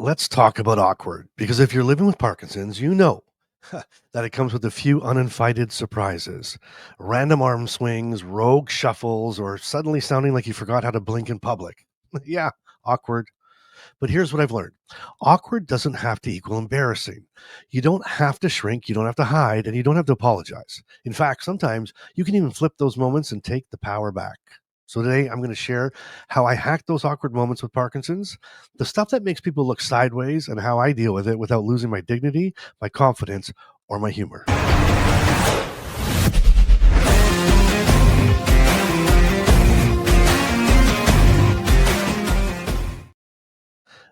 Let's talk about awkward because if you're living with Parkinson's, you know that it comes with a few uninvited surprises, random arm swings, rogue shuffles, or suddenly sounding like you forgot how to blink in public. Yeah, awkward. But here's what I've learned: awkward doesn't have to equal embarrassing. You don't have to shrink, you don't have to hide, and you don't have to apologize. In fact, sometimes you can even flip those moments and take the power back. So today I'm going to share how I hacked those awkward moments with Parkinson's, the stuff that makes people look sideways, and how I deal with it without losing my dignity, my confidence, or my humor.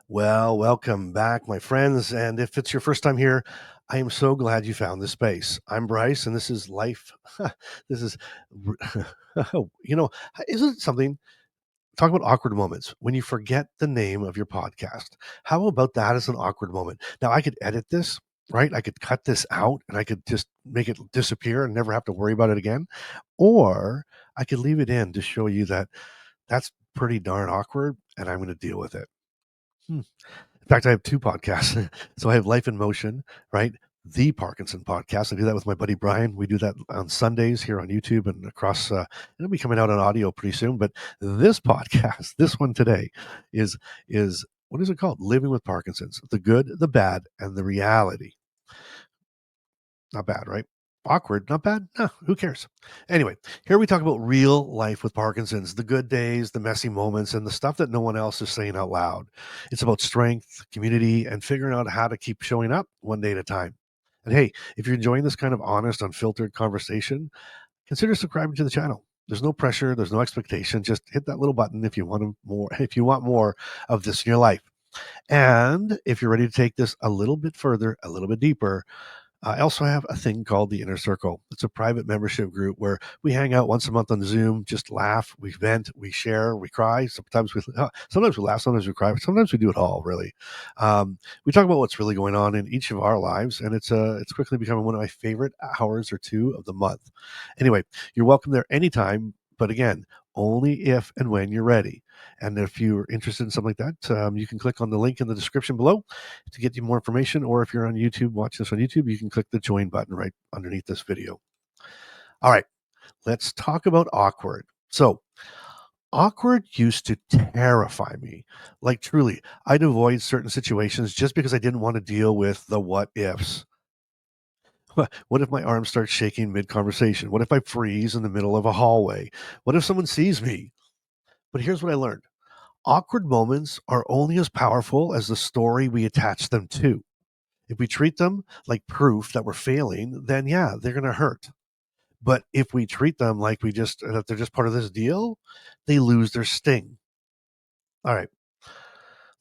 Well, welcome back, my friends. And if it's your first time here, I am so glad you found this space. I'm Bryce, and this is life. This is, you know, isn't it something? Talk about awkward moments when you forget the name of your podcast. How about that as an awkward moment? Now, I could edit this, right? I could cut this out and I could just make it disappear and never have to worry about it again. Or I could leave it in to show you that that's pretty darn awkward and I'm going to deal with it. Hmm. In fact, I have 2 podcasts. So I have Life in Motion, right? The Parkinson podcast. I do that with my buddy Brian. We do that on Sundays here on YouTube and across. It'll be coming out on audio pretty soon. But this podcast, this one today, is what is it called? Living with Parkinson's: the good, the bad, and the reality. Not bad, right? Awkward, not bad. No, who cares? Anyway, here we talk about real life with Parkinson's, the good days, the messy moments, and the stuff that no one else is saying out loud. It's about strength, community, and figuring out how to keep showing up one day at a time. And hey, if you're enjoying this kind of honest, unfiltered conversation, consider subscribing to the channel. There's no pressure, there's no expectation. Just hit that little button if you want more, if you want more of this in your life. And if you're ready to take this a little bit further, a little bit deeper, I also have a thing called the Inner Circle. It's a private membership group where we hang out once a month on Zoom, just laugh, we vent, we share, we cry. Sometimes we laugh, sometimes we cry, sometimes we do it all. Really, we talk about what's really going on in each of our lives, and it's quickly becoming one of my favorite hours or two of the month. Anyway, you're welcome there anytime, but again, only if and when you're ready. And if you're interested in something like that, you can click on the link in the description below to get you more information. Or if you're on YouTube, watching this on YouTube, you can click the join button right underneath this video. All right, let's talk about awkward. So, awkward used to terrify me. Like, truly, I'd avoid certain situations just because I didn't want to deal with the what ifs. What if my arm starts shaking mid conversation? What if I freeze in the middle of a hallway? What if someone sees me? But here's what I learned: awkward moments are only as powerful as the story we attach them to. If we treat them like proof that we're failing, then yeah, they're going to hurt. But if we treat them like that they're just part of this deal, they lose their sting. All right,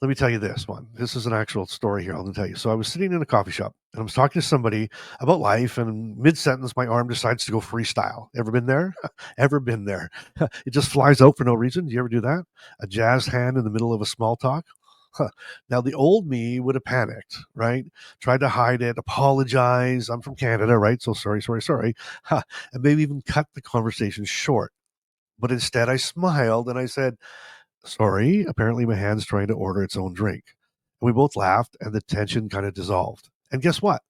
let me tell you this one. This is an actual story here. I'm going to tell you. So I was sitting in a coffee shop and I was talking to somebody about life, and mid sentence, my arm decides to go freestyle. Ever been there? Ever been there? It just flies out for no reason. Do you ever do that? A jazz hand in the middle of a small talk? Huh. Now, the old me would have panicked, right? Tried to hide it, apologize. I'm from Canada, right? So sorry, sorry, sorry. Huh. And maybe even cut the conversation short. But instead, I smiled and I said, sorry, apparently my hand's trying to order its own drink. And we both laughed and the tension kind of dissolved. And guess what?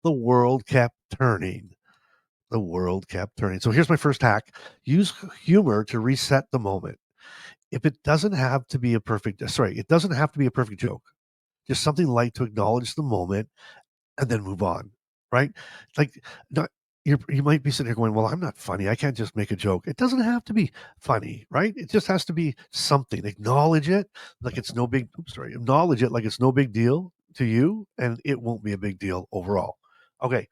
The world kept turning. The world kept turning. So here's my first hack: use humor to reset the moment. If it doesn't have to be a perfect, sorry, it doesn't have to be a perfect joke, just something light to acknowledge the moment and then move on, right? Like, not, you might be sitting here going, well, I'm not funny. I can't just make a joke. It doesn't have to be funny, right? It just has to be something. Acknowledge it like it's no big, oops, sorry, acknowledge it like it's no big deal to you, and it won't be a big deal overall. Okay.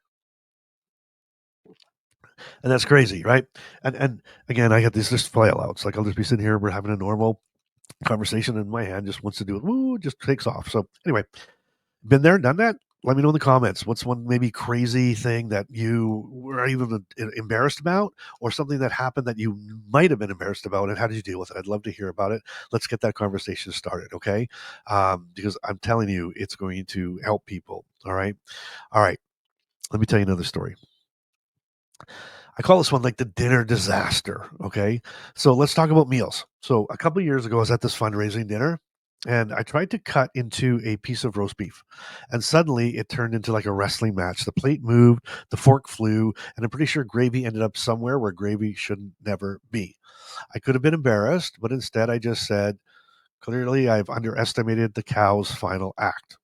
And that's crazy, right? And again, I get these just flail outs. Like I'll just be sitting here, we're having a normal conversation, and my hand just wants to do it. Woo, just takes off. So anyway, been there, done that? Let me know in the comments. What's one maybe crazy thing that you were even embarrassed about, or something that happened that you might have been embarrassed about, and how did you deal with it? I'd love to hear about it. Let's get that conversation started, okay? Because I'm telling you, it's going to help people. All right. All right. Let me tell you another story. I call this one like the dinner disaster. Okay. So let's talk about meals. So a couple of years ago, I was at this fundraising dinner. and I tried to cut into a piece of roast beef, and suddenly it turned into like a wrestling match. The plate moved, the fork flew, and I'm pretty sure gravy ended up somewhere where gravy should never be. I could have been embarrassed, but instead I just said, clearly I've underestimated the cow's final act.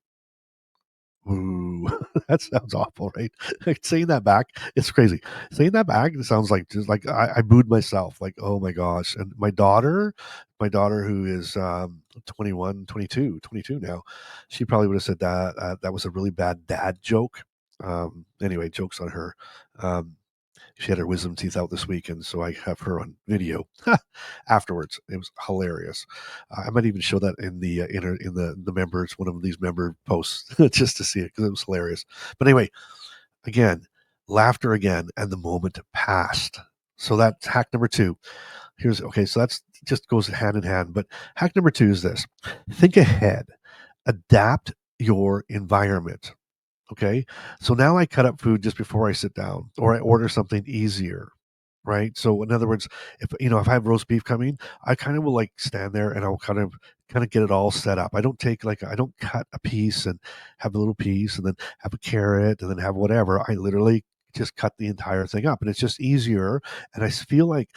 Ooh, that sounds awful, right? Like, saying that back, it's crazy. Saying that back, it sounds like just like I booed myself, like, oh my gosh. And my daughter who is 21, 22 now, she probably would have said that that was a really bad dad joke. Anyway, jokes on her. Um, she had her wisdom teeth out this weekend, so I have her on video afterwards. It was hilarious. I might even show that in the in the members, one of these member posts, just to see it because it was hilarious. But anyway, again, laughter again, and the moment passed. So that's hack number two. Here's okay. So that's just goes hand in hand. But hack number two is this: think ahead, adapt your environment. Okay. So now I cut up food just before I sit down, or I order something easier. Right. So in other words, if I have roast beef coming, I kind of will like stand there and I'll kind of get it all set up. I don't cut a piece and have a little piece and then have a carrot and then have whatever. I literally just cut the entire thing up, and it's just easier. And I feel like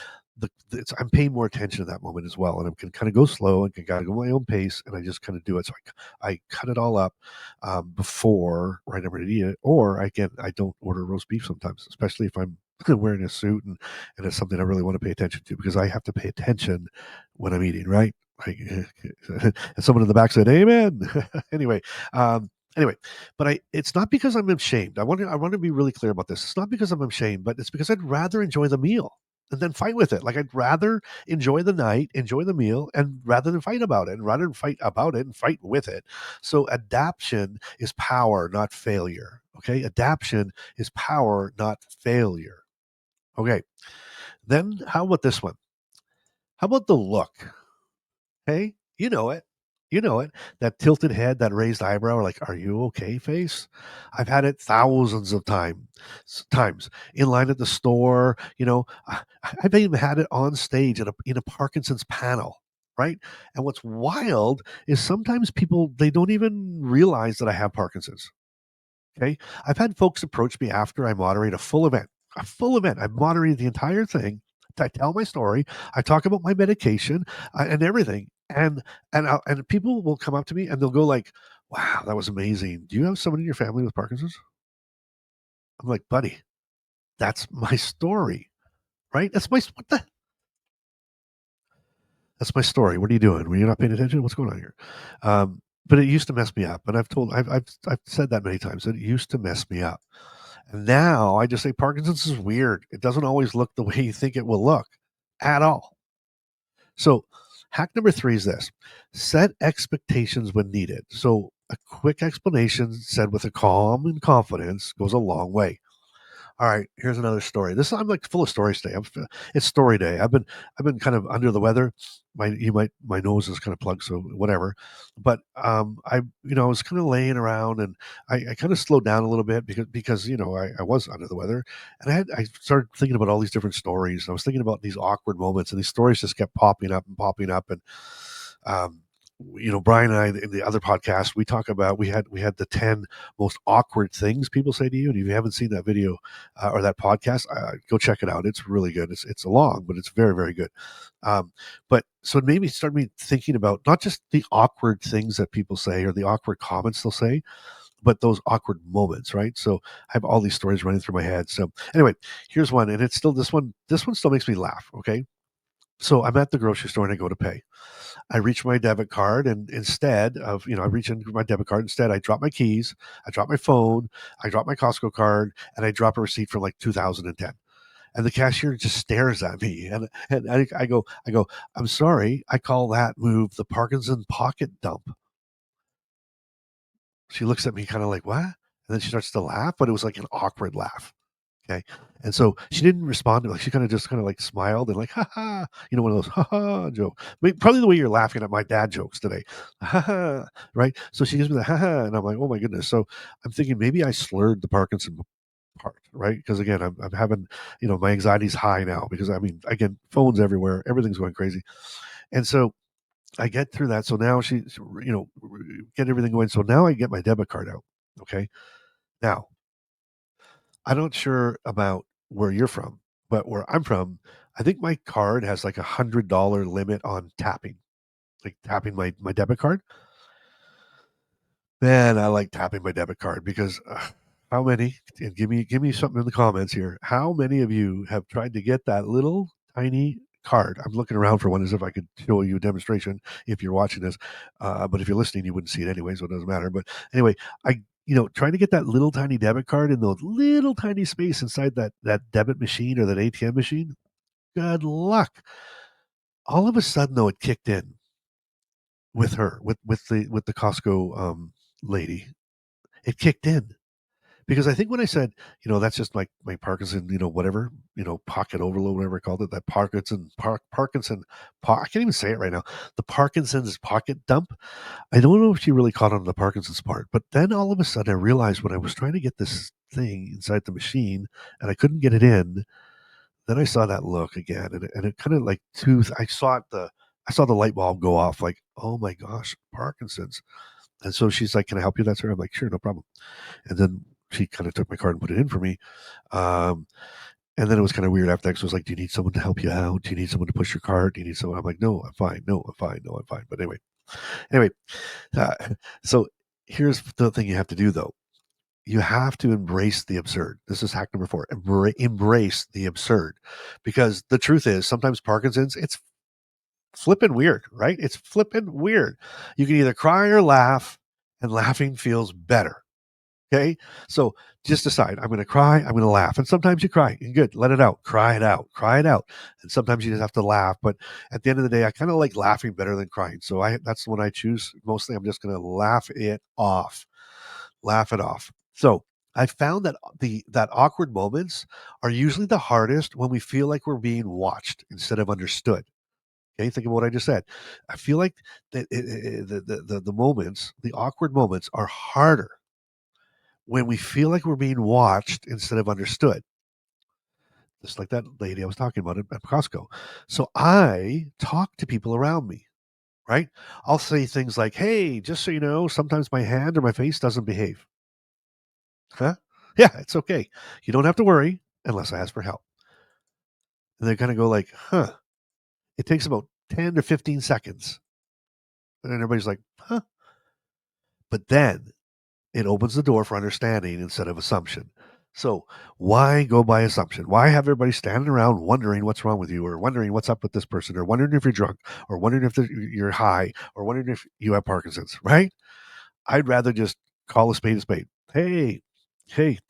I'm paying more attention to that moment as well, and I can kind of go slow and can kind of go my own pace, and I just kind of do it. So I cut it all up before right I'm ready to eat it. Or again, I don't order roast beef sometimes, especially if I'm wearing a suit and it's something I really want to pay attention to because I have to pay attention when I'm eating, right? Like, and someone in the back said, "Amen." anyway, um, anyway, but it's not because I'm ashamed. I want to be really clear about this. It's not because I'm ashamed, but it's because I'd rather enjoy the meal and then fight with it. Like, I'd rather enjoy the night, enjoy the meal, and rather than fight about it, and rather than fight about it and fight with it. So adaption is power, not failure. Okay, adaption is power, not failure. Okay. Then how about this one? How about the look? Hey, you know it. You know it. That tilted head, that raised eyebrow, like, are you okay face? I've had it thousands of times in line at the store. I've even had it on stage in a Parkinson's panel. Right. And what's wild is sometimes people, they don't even realize that I have Parkinson's. Okay. I've had folks approach me after I moderate a full event. I've moderated the entire thing. I tell my story. I talk about my medication and everything. And people will come up to me and they'll go like, "Wow, that was amazing. Do you have someone in your family with Parkinson's?" I'm like, "Buddy, that's my story, right? That's my story. What are you doing? Were you not paying attention? What's going on here?" But it used to mess me up, and I've said that many times. That it used to mess me up. And now I just say Parkinson's is weird. It doesn't always look the way you think it will look at all. So, hack number three is this: set expectations when needed. So, a quick explanation said with a calm and confidence goes a long way. All right, here's another story. This I'm like full of stories today. It's story day. I've been kind of under the weather. My nose is kind of plugged, so whatever. But I was kind of laying around and I kind of slowed down a little bit because I was under the weather, and I started thinking about all these different stories. I was thinking about these awkward moments, and these stories just kept popping up and popping up. And um, Brian and I in the other podcast, we had the 10 most awkward things people say to you. And if you haven't seen that video or that podcast, go check it out. It's really good. It's long, but it's very, very good. But so it made me start me thinking about not just the awkward things that people say or the awkward comments they'll say, but those awkward moments, right? So I have all these stories running through my head. So anyway, here's one, and it's still this one. This one still makes me laugh. Okay, so I'm at the grocery store and I go to pay. I reach my debit card, and instead of, I reach into my debit card, instead I drop my keys, I drop my phone, I drop my Costco card, and I drop a receipt from like 2010. And the cashier just stares at me, and I go, I'm sorry, I call that move the Parkinson pocket dump. She looks at me kind of like, what? And then she starts to laugh, but it was like an awkward laugh. Okay. And so she didn't respond to me. Like, she kind of like smiled and like, ha ha, one of those ha ha joke. I mean, probably the way you're laughing at my dad jokes today. Ha ha. Right. So she gives me the ha ha. And I'm like, oh my goodness. So I'm thinking maybe I slurred the Parkinson part, right? Because again, I'm having, my anxiety's high now because I mean, again, phones everywhere, everything's going crazy. And so I get through that. So now get everything going. So now I get my debit card out. Okay. Now, I'm not sure about where you're from, but where I'm from, I think my card has like $100 limit on tapping, like tapping my debit card. Man, I like tapping my debit card because how many? And give me something in the comments here. How many of you have tried to get that little tiny card? I'm looking around for one as if I could show you a demonstration if you're watching this, but if you're listening, you wouldn't see it anyway, so it doesn't matter. But anyway, trying to get that little tiny debit card in the little tiny space inside that debit machine or that ATM machine. Good luck. All of a sudden, though, it kicked in with her with the Costco lady. It kicked in because I think when I said, that's just my Parkinson, whatever, pocket overload, whatever I called it, that Parkinson, I can't even say it right now. The Parkinson's pocket dump. I don't know if she really caught on to the Parkinson's part, but then all of a sudden I realized when I was trying to get this thing inside the machine and I couldn't get it in, then I saw that look again, and it kind of like tooth. I saw the light bulb go off, like, oh my gosh, Parkinson's. And so she's like, "Can I help you?" That's her. I'm like, "Sure, no problem." And then she kind of took my card and put it in for me. Um, and then it was kind of weird after that. 'Cause it was like, "Do you need someone to help you out? Do you need someone to push your cart? Do you need someone?" I'm like, "No, I'm fine. No, I'm fine. No, I'm fine." But anyway, uh, so here's the thing you have to do though. You have to embrace the absurd. This is hack number 4. Embrace the absurd, because the truth is sometimes Parkinson's, it's flipping weird, right? It's flipping weird. You can either cry or laugh, and laughing feels better. Okay. So just decide, I'm going to cry, I'm going to laugh. And sometimes you cry. Good. Let it out. Cry it out. Cry it out. And sometimes you just have to laugh. But at the end of the day, I kind of like laughing better than crying. So that's the one I choose. Mostly I'm just going to laugh it off. Laugh it off. So I found that that awkward moments are usually the hardest when we feel like we're being watched instead of understood. Okay, think of what I just said. I feel like the moments, the awkward moments, are harder when we feel like we're being watched instead of understood. Just like that lady I was talking about at Costco. So I talk to people around me, right? I'll say things like, "Hey, just so you know, sometimes my hand or my face doesn't behave." Huh? Yeah, it's okay. You don't have to worry unless I ask for help. And they kind of go like, "Huh." It takes about 10 to 15 seconds. And then everybody's like, "Huh." But then it opens the door for understanding instead of assumption. So why go by assumption? Why have everybody standing around wondering what's wrong with you, or wondering what's up with this person, or wondering if you're drunk, or wondering if you're high, or wondering if you have Parkinson's, right? I'd rather just call a spade a spade. Hey,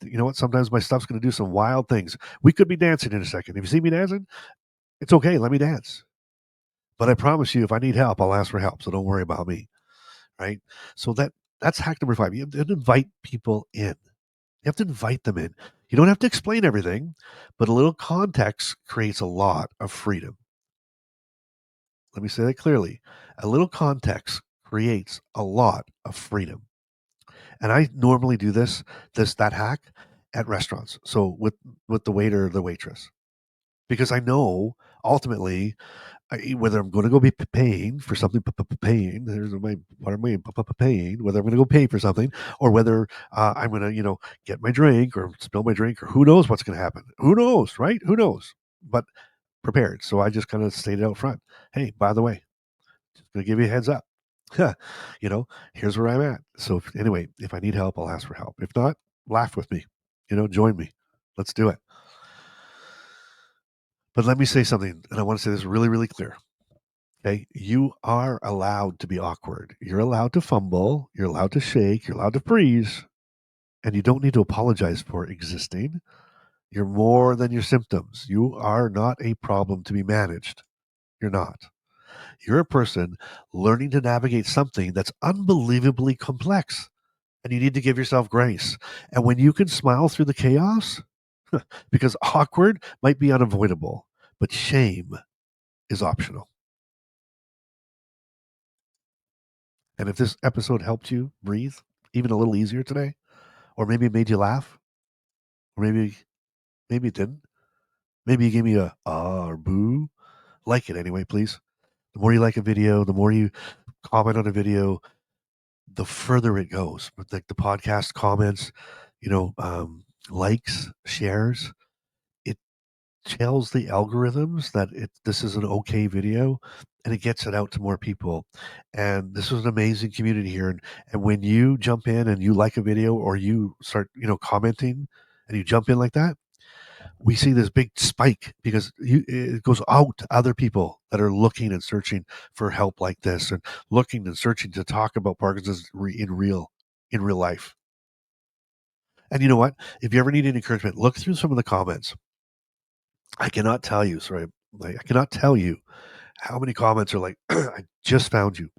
you know what? Sometimes my stuff's going to do some wild things. We could be dancing in a second. If you see me dancing, it's okay. Let me dance. But I promise you, if I need help, I'll ask for help. So don't worry about me, right? So that's hack number 5. You have to invite people in. You have to invite them in. You don't have to explain everything, but a little context creates a lot of freedom. Let me say that clearly. A little context creates a lot of freedom. And I normally do that hack at restaurants. So with the waiter or the waitress, because I know ultimately whether I'm going to go be paying for something, paying. There's my what am I paying? Whether I'm going to go pay for something, or whether I'm going to get my drink or spill my drink, or who knows what's going to happen? Who knows, right? Who knows? But prepared. So I just kind of stated out front. Hey, by the way, just going to give you a heads up. you know, here's where I'm at. So anyway, if I need help, I'll ask for help. If not, laugh with me. Join me. Let's do it. But let me say something, and I want to say this really, really clear. Okay, you are allowed to be awkward. You're allowed to fumble. You're allowed to shake. You're allowed to freeze. And you don't need to apologize for existing. You're more than your symptoms. You are not a problem to be managed. You're not. You're a person learning to navigate something that's unbelievably complex. And you need to give yourself grace. And when you can smile through the chaos, because awkward might be unavoidable, but shame is optional. And if this episode helped you breathe even a little easier today, or maybe it made you laugh, or maybe it didn't. Maybe you gave me a ah or boo. Like it anyway, please. The more you like a video, the more you comment on a video, the further it goes. But like the podcast comments, you know, likes, shares, it tells the algorithms that this is an okay video, and it gets it out to more people. And this is an amazing community here. And when you jump in and you like a video or you start, commenting and you jump in like that, we see this big spike because it goes out to other people that are looking and searching for help like this and looking and searching to talk about Parkinson's in real life. And you know what? If you ever need any encouragement, look through some of the comments. I cannot tell you, sorry, like I cannot tell you how many comments are like, I just found you.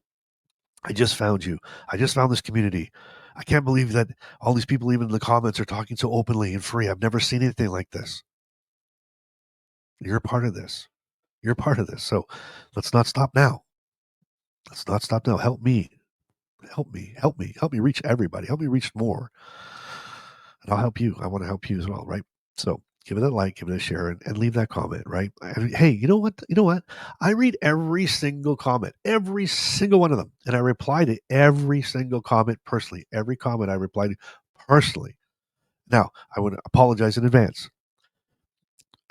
I just found you. I just found this community. I can't believe that all these people, even in the comments, are talking so openly and free. I've never seen anything like this. You're a part of this. You're a part of this. So let's not stop now. Let's not stop now. Help me. Help me. Help me. Help me reach everybody. Help me reach more. And I'll help you. I want to help you as well, right? So give it a like, give it a share, and leave that comment, right? And hey, you know what? You know what? I read every single comment, every single one of them, and I reply to every single comment personally. Every comment I reply to personally. Now, I would apologize in advance.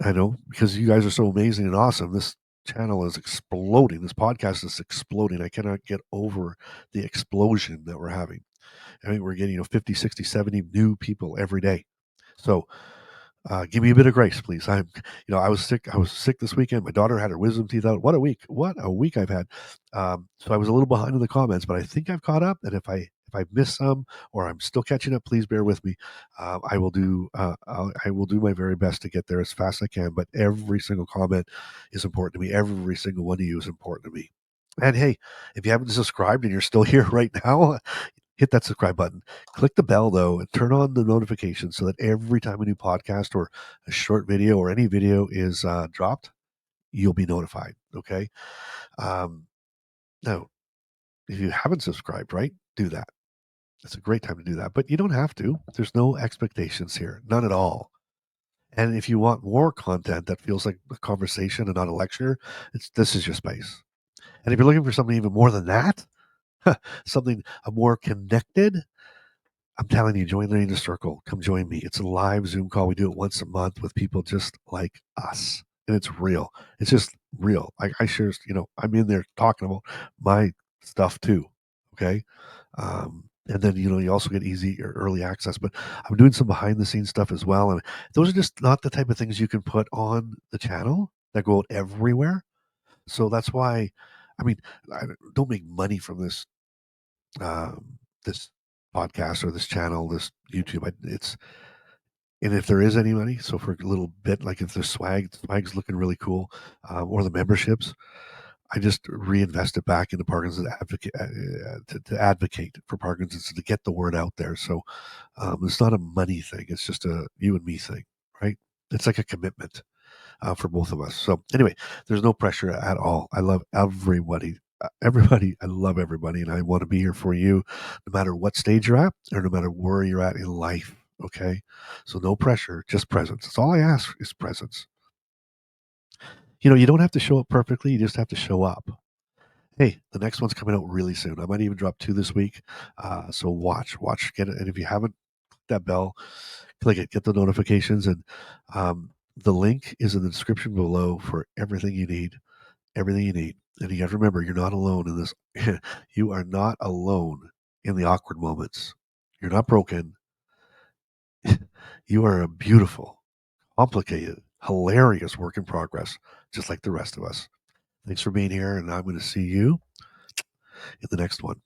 I know because you guys are so amazing and awesome. This channel is exploding. This podcast is exploding. I cannot get over the explosion that we're having. I mean, we're getting 50, 60, 70 new people every day. So give me a bit of grace, please. I was sick. I was sick this weekend. My daughter had her wisdom teeth out. What a week! What a week I've had. So I was a little behind in the comments, but I think I've caught up. And if I missed some or I'm still catching up, please bear with me. I will do my very best to get there as fast as I can. But every single comment is important to me. Every single one of you is important to me. And hey, if you haven't subscribed and you're still here right now, hit that subscribe button. Click the bell though and turn on the notifications so that every time a new podcast or a short video or any video is dropped, you'll be notified. Okay. Um, Now, if you haven't subscribed, right, do that. It's a great time to do that, but you don't have to. There's no expectations here, none at all. And if you want more content that feels like a conversation and not a lecture, this is your space. And if you're looking for something even more than that, something more connected, I'm telling you, join the Inner Circle. Come join me. It's a live Zoom call. We do it once a month with people just like us. And it's real. It's just real. I share, I'm in there talking about my stuff too. Okay. And then, you also get easy or early access, but I'm doing some behind the scenes stuff as well. And those are just not the type of things you can put on the channel that go out everywhere. So that's why, I mean, I don't make money from this podcast or this channel, this YouTube. And if there is any money, so for a little bit, like if the swag's looking really cool, or the memberships, I just reinvest it back into Parkinson's to advocate for Parkinson's to get the word out there. So it's not a money thing; it's just a you and me thing, right? It's like a commitment for both of us. So anyway, there's no pressure at all. I love everybody. Everybody, I love everybody, and I want to be here for you, no matter what stage you're at, or no matter where you're at in life. Okay, so no pressure, just presence. That's all I ask is presence. You don't have to show up perfectly. You just have to show up. Hey, the next one's coming out really soon. I might even drop 2 this week. So watch, get it. And if you haven't, click that bell, click it, get the notifications, and the link is in the description below for everything you need. Everything you need. And you got to remember, you're not alone in this. You are not alone in the awkward moments. You're not broken. You are a beautiful, complicated, hilarious work in progress, just like the rest of us. Thanks for being here, and I'm going to see you in the next one.